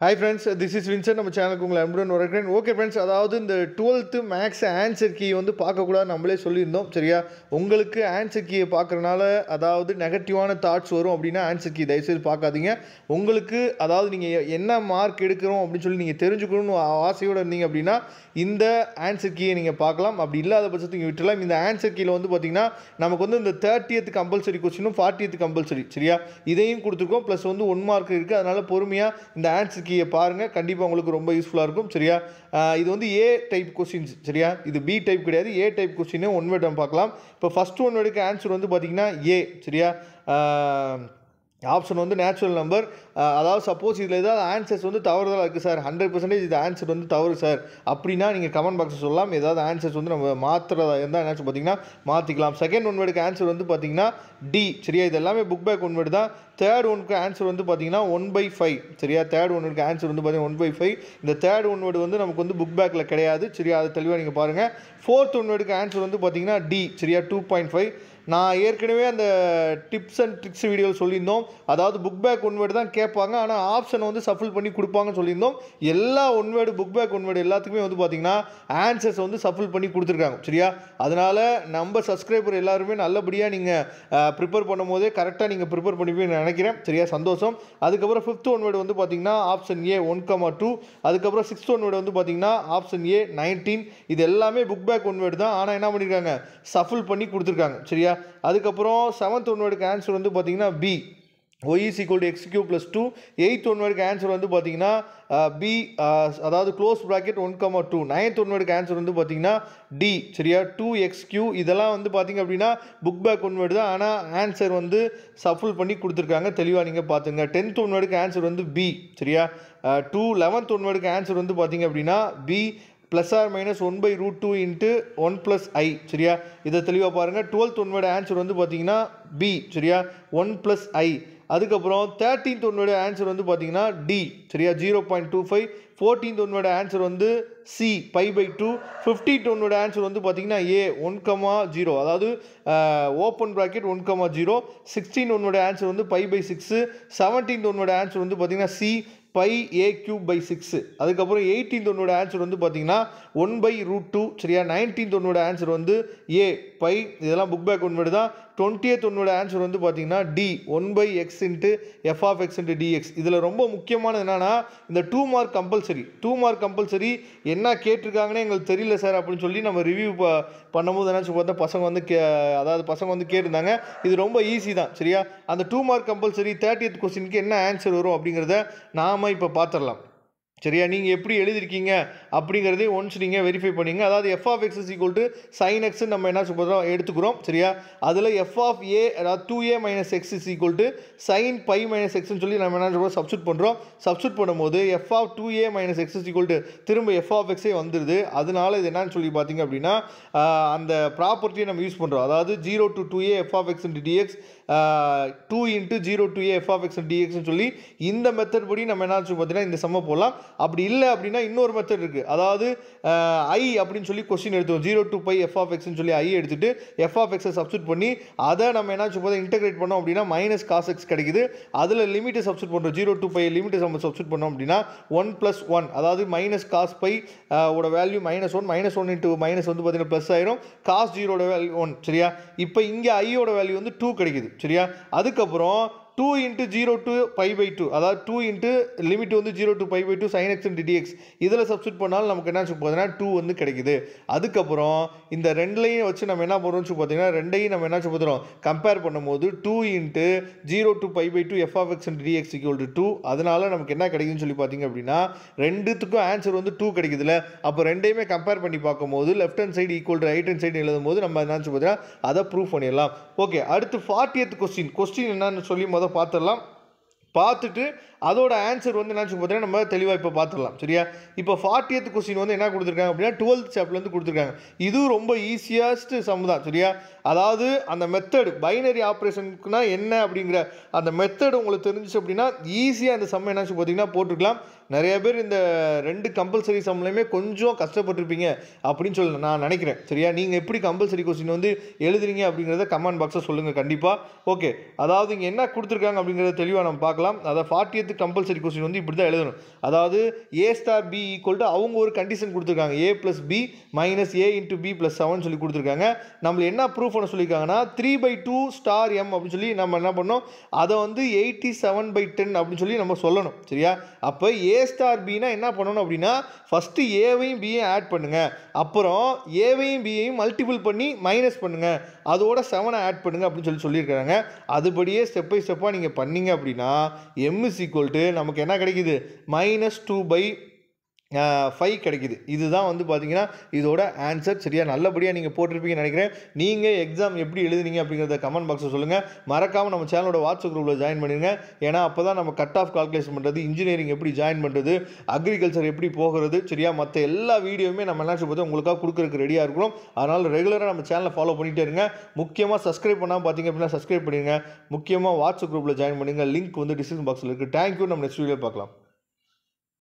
Hi friends, this is Vincent. நம்ம சேனலுக்கு உங்களை அன்புடன் வரவேற்கிறேன். ஓகே ஃப்ரெண்ட்ஸ், அதாவது இந்த 12th மேக்ஸ் ஆன்சர் கீ வந்து பார்க்கக்கூடாது நம்மளே சொல்லியிருந்தோம். சரியா, உங்களுக்கு ஆன்சர் கீயை பார்க்குறனால அதாவது நெகட்டிவான தாட்ஸ் வரும் அப்படின்னா ஆன்சர் கீ தயவுசெய்து பார்க்காதீங்க. உங்களுக்கு அதாவது நீங்கள் என்ன மார்க் எடுக்கிறோம் அப்படின்னு சொல்லி நீங்கள் தெரிஞ்சுக்கணும்னு ஆசையோடு இருந்தீங்க அப்படின்னா இந்த ஆன்சர் கீயை நீங்கள் பார்க்கலாம். அப்படி இல்லாத பட்சத்துக்கு விட்டுலாம். இந்த ஆன்சர் கீயில் வந்து பார்த்தீங்கன்னா நமக்கு வந்து இந்த 30th கம்பல்சரி கொஸ்டினும் 40th கம்பல்சரி, சரியா, இதையும் கொடுத்துருக்கோம். ப்ளஸ் வந்து 1 மார்க் இருக்குது. அதனால் பொறுமையாக இந்த ஆன்சர் கீயை பாருங்கள், கண்டிப்பாக உங்களுக்கு ரொம்ப யூஸ்ஃபுல்லாக இருக்கும். சரியா, இது வந்து ஏ டைப் கொஸ்டின்ஸ். சரியா, இது பி டைப் கிடையாது, ஏ டைப் கொஸ்டினே ஒன் வேர்ட் நம்ம பார்க்கலாம். இப்போ ஃபஸ்ட் ஒன் வேர்டுக்கு ஆன்சர் வந்து பார்த்தீங்கன்னா ஏ. சரியா, ஆப்ஷன் வந்து நேச்சுரல் நம்பர். அதாவது சப்போஸ் இதில் ஏதாவது ஆன்சர்ஸ் வந்து தவறுதலாக இருக்குது சார், 100% இது ஆன்சர் வந்து தவறு சார் அப்படின்னா நீங்கள் கமெண்ட் பாக்ஸில் சொல்லலாம். ஏதாவது ஆன்சர்ஸ் வந்து நம்ம மாற்றுறதா இருந்தால் ஆன்சர் பார்த்தீங்கன்னா மாற்றிக்கலாம். செகண்ட் ஒன் வேர்டுக்கு ஆன்சர் வந்து பார்த்தீங்கன்னா டி. சரியா, இது எல்லாமே புக் பேக் ஒன் வேர்டு தான். தேர்ட் ஒனுக்கு ஆன்சர் வந்து பார்த்தீங்கன்னா 1/5. சரியா, தேர்ட் ஒன் வேர்டுக்கு ஆன்சர் வந்து பார்த்தீங்கன்னா 1/5. இந்த தேர்ட் ஒன் வேர்டு வந்து நமக்கு வந்து புக் பேக்கில் கிடையாது. சரியா, அது தெளிவாக நீங்கள் பாருங்கள். ஃபோர்த் ஒன் வேர்டுக்கு ஆன்சர் வந்து பார்த்தீங்கன்னா டி. சரியா, 2.5. நான் ஏற்கனவே அந்த டிப்ஸ் அண்ட் ட்ரிக்ஸ் வீடியோ சொல்லியிருந்தோம். அதாவது புக் பேக் ஒன் வேர்டு தான் கேட்பாங்க, ஆனால் ஆப்ஷனை வந்து சஃபில் பண்ணி கொடுப்பாங்கன்னு சொல்லியிருந்தோம். எல்லா one word book back one word எல்லாத்துக்குமே வந்து பார்த்தீங்கன்னா ஆன்சர்ஸ் வந்து சஃபில் பண்ணி கொடுத்துருக்காங்க. சரியா, அதனால் நம்ம சப்ஸ்கிரைபர் எல்லாருமே நல்லபடியாக நீங்கள் ப்ரிப்பேர் பண்ணும் போதே கரெக்டாக நீங்கள் ப்ரிப்பேர் பண்ணிப்பீங்கன்னு நினைக்கிறேன். சரியா, சந்தோஷம். அதுக்கப்புறம் ஃபிஃப்த் ஒன் வேர்டு வந்து பார்த்தீங்கன்னா ஆப்ஷன் ஏ 1,2. அதுக்கப்புறம் சிக்ஸ்த் ஒன் வேர்டு வந்து பார்த்தீங்கன்னா ஆப்ஷன் ஏ 19. இது எல்லாமே புக் பேக் ஒன் வேர்டு தான், ஆனால் என்ன பண்ணியிருக்காங்க, சஃபில் பண்ணி கொடுத்துருக்காங்க. சரியா, அதுக்கப்புறம் செவன்த் ஒன் வேர்டுக்கு ஆன்சர் வந்து பார்த்தீங்கன்னா B, y is equal to x cube plus 2. Eighth one வேர்டுக்கு ஆன்சர் வந்து பார்த்தீங்கன்னா பி, அதாவது க்ளோஸ் ப்ராக்கெட் 1,2. நைன்த் ஒன் வேர்டுக்கு ஆன்சர் வந்து பார்த்தீங்கன்னா டி. சரியா, 2xq. இதெல்லாம் வந்து பார்த்தீங்க அப்படின்னா புக் பேக் ஒன் வேர்டு தான், ஆனால் ஆன்சர் வந்து சஃபில் பண்ணி கொடுத்துருக்காங்க. தெளிவாக நீங்கள் பார்த்துங்க. டென்த் ஒன் வேர்டுக்கு ஆன்சர் வந்து பி. சரியா, 2. லெவன்த் ஒன் வேர்டுக்கு ஆன்சர் வந்து பார்த்தீங்க அப்படின்னா B plus or minus 1/√2 into 1 + i. சரியா, இதை தெளிவாக பாருங்கள். 12th ஒன் வேர்டு ஆன்சர் வந்து பார்த்தீங்கன்னா பி. சரியா, 1 + i. அதுக்கப்புறம் 13th ஒன் வேர்டு ஆன்சர் வந்து பார்த்தீங்கன்னா டி. சரியா, 0.25. 14th ஒன் வேர்டு ஆன்சர் வந்து C, π/2. 15th one word answer வந்து பார்த்தீங்கன்னா ஏ 1,0. அதாவது open bracket 1,0. 16th one word answer வந்து π/6. 17th ஒன் வேர்டு ஆன்சர் வந்து பார்த்தீங்கன்னா சி, πa3/6. அதுக்கப்புறம் 18th ஒன்னோட ஆன்சர் வந்து பார்த்தீங்கன்னா 1/√2. சரியா, 19th ஒன்னோட ஆன்சர் வந்து ஏ பை. இதெல்லாம் புக் பேக் ஒன் வேர்டு தான். 20th ஒன்னோட ஆன்சர் வந்து பார்த்தீங்கன்னா D, 1/x into f(x) into dx. இதில் ரொம்ப முக்கியமானது என்னன்னா இந்த 2 மார்க் கம்பல்சரி. 2 மார்க் கம்பல்சரி என்ன கேட்டிருக்காங்கன்னு எங்களுக்கு தெரியல சார் அப்படின்னு சொல்லி நம்ம ரிவ்யூ பண்ணும்போது என்னாச்சு பார்த்தா பசங்க வந்து அதாவது பசங்க வந்து கேட்டிருந்தாங்க. இது ரொம்ப ஈஸி தான். சரியா, அந்த 2 மார்க் கம்பல்சரி 30th கொஸ்டினுக்கு என்ன ஆன்சர் வரும் அப்படிங்கிறத நாம் இப்போ பார்த்துடலாம். சரியா, நீங்கள் எப்படி எழுதிருக்கீங்க அப்படிங்கிறதே ஒன்ஸ் நீங்கள் வெரிஃபை பண்ணிங்க. அதாவது f(x) = sin x நம்ம என்ன சொல்கிறோம் எடுத்துக்கிறோம். சரியா, அதில் f(a) அதாவது 2a - x = sin π - xன்னு சொல்லி நம்ம என்ன சொல்கிறோம் சப்ஸ்டியூட் பண்ணுறோம். சப்ஸ்டியூட் பண்ணும்போது f(2a - x) = திரும்ப f(x) வந்துடுது. அதனால இது என்னன்னு சொல்லி பார்த்தீங்க அப்படின்னா அந்த ப்ராப்பர்ட்டியை நம்ம யூஸ் பண்ணுறோம். அதாவது 0 to 2a f(x) into dx 2 into 0 to a f(x) into dx சொல்லி இந்த மெத்தட் படி நம்ம என்ன பார்த்தீங்கன்னா இந்த சம்ம போடலாம். அப்படி இல்லை அப்படின்னா இன்னொரு மெத்தட் இருக்குது. அதாவது ஐ அப்படின்னு சொல்லி கொஸ்டின் எடுத்துவோம். 0 to π f(x)ன்னு சொல்லி ஐ எடுத்துட்டு f(x) சப்ஸ்டியூட் பண்ணி அதை நம்ம என்ன போது இன்டெகிரேட் பண்ணோம் அப்படின்னா மைனஸ் காஸ் எக்ஸ் கிடைக்குது. அதில் லிமிட்டை சப்ஸ்டியூட் பண்ணுறோம். 0 to π லிமிட்டை நம்ம சப்ஸ்டியூட் பண்ணோம் அப்படின்னா 1 + 1, அதாவது மைனஸ் காஸ் பை ஓட வேல்யூ -1. -1 இன்ட்டு மைனஸ் வந்து பார்த்தீங்கன்னா ப்ளஸ் ஆயிரும். Cos 0 value 1. சரியா, இப்போ இங்கே ஐயோட வேல்யூ வந்து 2 கிடைக்குது. சரியா, அதுக்கப்புறம் 2 into 0 to π/2, அதாவது 2 into லிமிட் வந்து 0 to π/2 sin x into dx. இதில் சப்ஸ்டியூட் பண்ணாலும் நமக்கு என்ன பார்த்தீங்கன்னா 2 வந்து கிடைக்குது. அதுக்கப்புறம் இந்த ரெண்டுலையும் வச்சு நம்ம என்ன பண்ணுறோம்னு பார்த்தீங்கன்னா ரெண்டையும் நம்ம என்ன பார்த்துறோம் கம்பேர் பண்ணும்போது 2 into 0 to π/2 f(x) into dx = 2. அதனால நமக்கு என்ன கிடைக்குதுன்னு சொல்லி பார்த்தீங்க அப்படின்னா ரெண்டுத்துக்கும் ஆன்சர் வந்து 2 கிடைக்குதுல்ல. அப்போ ரெண்டையுமே கம்பேர் பண்ணி பார்க்கும்போது left hand side equal to right hand side எழுதும் போது நம்ம என்ன பார்த்தீங்கன்னா அதை ப்ரூவ் பண்ணிடலாம். ஓகே, அடுத்து 40th கொஸ்டின் என்னன்னு சொல்லி பார்த்துடலாம். பார்த்துட்டு அதோட ஆன்சர் வந்து என்ன பார்த்தீங்கன்னா நம்ம தெளிவாக இப்போ பார்த்துடலாம். சரியா, இப்போ 40th கொஸ்டின் வந்து என்ன கொடுத்துருக்காங்க அப்படின்னா 12th சாப்டர்லேருந்து கொடுத்துருக்காங்க. இதுவும் ரொம்ப ஈஸியஸ்ட் சம் தான். சரியா, அதாவது அந்த மெத்தட் பைனரி ஆப்ரேஷனுக்குனா என்ன அப்படிங்கிற அந்த மெத்தட் உங்களுக்கு தெரிஞ்சிச்சு அப்படின்னா ஈஸியாக அந்த சம் என்ன பார்த்தீங்கன்னா போட்டுக்கலாம். நிறைய பேர் இந்த 2 கம்பல்சரி சம்லையுமே கொஞ்சம் கஷ்டப்பட்டுருப்பீங்க அப்படின்னு சொல்லி நான் நினைக்கிறேன். சரியா, நீங்கள் எப்படி கம்பல்சரி கொஸ்டின் வந்து எழுதுறீங்க அப்படிங்கிறத கமெண்ட் பாக்ஸில் சொல்லுங்கள் கண்டிப்பாக. ஓகே, அதாவது இங்கே என்ன கொடுத்துருக்காங்க அப்படிங்கிறத தெளிவாக நம்ம பார்க்கலாம். பார்க்கலாம். அதாவது 40th கம்பல்சரி கொஸ்டின் வந்து இப்படி தான் எழுதணும். அதாவது A star B equal to அவங்க ஒரு கண்டிஷன் கொடுத்துருக்காங்க. A + B minus A × B + 7 சொல்லி கொடுத்துருக்காங்க. நம்மள என்ன ப்ரூஃப் பண்ண சொல்லியிருக்காங்கன்னா 3/2 ஸ்டார் M அப்படின்னு சொல்லி நம்ம என்ன பண்ணோம், அதை வந்து 87/10 அப்படின்னு சொல்லி நம்ம சொல்லணும். சரியா? அப்போ A ஸ்டார் Bனா என்ன பண்ணணும் அப்படின்னா ஃபஸ்ட்டு ஏவையும் பியையும் ஆட் பண்ணுங்க, அப்புறம் ஏவையும் பியையும் மல்டிபிள் பண்ணி மைனஸ் பண்ணுங்க, அதோட 7 ஆட் பண்ணுங்க அப்படின்னு சொல்லியிருக்காங்க. அதுபடியே ஸ்டெப் பை ஸ்டெப்பாக நீங்கள் பண்ணீங்க அப்படின்னா M = நமக்கு என்ன கிடைக்குது, -2/5 கிடைக்குது. இதுதான் வந்து பார்த்தீங்கன்னா இதோட ஆன்சர். சரியா? நல்லபடியாக நீங்கள் போட்டிருப்பீங்கன்னு நினைக்கிறேன். நீங்கள் எக்ஸாம் எப்படி எழுதுனீங்க அப்படிங்கிறத கமெண்ட் பாக்ஸில் சொல்லுங்கள். மறக்காமல் நம்ம சேனலோட வாட்ஸ்அப் குரூப்பில் ஜாயின் பண்ணிடுங்க. ஏன்னா அப்போ தான் நம்ம கட் ஆஃப் கால்குலேஷன் பண்ணுறது, இன்ஜினியரிங் எப்படி ஜாயின் பண்ணுறது, அக்ரிகல்ச்சர் எப்படி போகிறது, சரியா, மற்ற எல்லா வீடியோவுமே நம்ம என்ன சொல்லுறது உங்களுக்காக கொடுக்குறதுக்கு ரெடியாக இருக்கிறோம். அதனால் ரெகுலராக நம்ம சேனலை ஃபாலோ பண்ணிகிட்டே இருங்க. முக்கியமாக சப்ஸ்கிரைப் பண்ணாமல் பார்த்தீங்க அப்படின்னா சப்ஸ்கிரைப் பண்ணிடுங்க. முக்கியமாக வாட்ஸ்அப் குரூப்பில் ஜாயின் பண்ணுங்கள். லிங்க் வந்து டிஸ்கிரிப்ஷன் பாக்ஸில் இருக்குது. தேங்க்யூ. நம்ம நெக்ஸ்ட் வீடியோ பார்க்கலாம்.